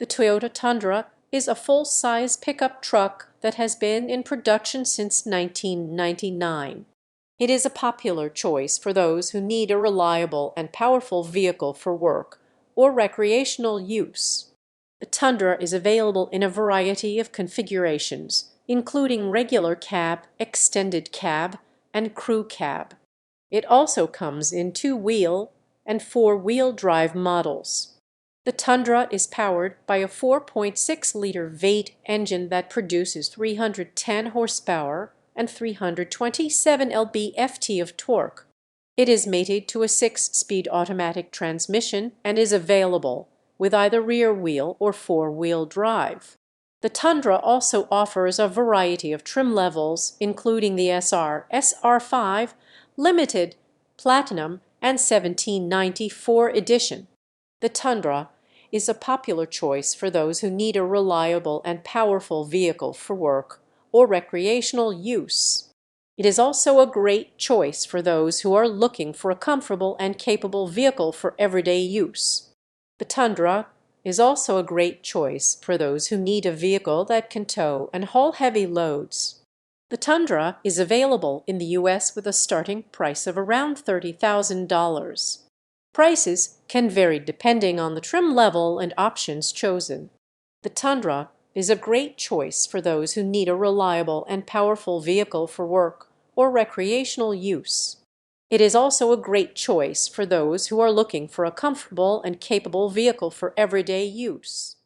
The Toyota Tundra is a full-size pickup truck that has been in production since 1999. It is a popular choice for those who need a reliable and powerful vehicle for work or recreational use. The Tundra is available in a variety of configurations, including regular cab, extended cab, and crew cab. It also comes in two-wheel and four-wheel drive models. The Tundra is powered by a 4.6-liter V8 engine that produces 310 horsepower and 327 lb-ft of torque. It is mated to a 6-speed automatic transmission and is available with either rear-wheel or four-wheel drive. The Tundra also offers a variety of trim levels, including the SR, SR5, Limited, Platinum, and 1794 edition. The Tundra is a popular choice for those who need a reliable and powerful vehicle for work or recreational use. It is also a great choice for those who are looking for a comfortable and capable vehicle for everyday use. The Tundra is also a great choice for those who need a vehicle that can tow and haul heavy loads. The Tundra is available in the U.S. with a starting price of around $30,000. Prices can vary depending on the trim level and options chosen. The Tundra is a great choice for those who need a reliable and powerful vehicle for work or recreational use. It is also a great choice for those who are looking for a comfortable and capable vehicle for everyday use.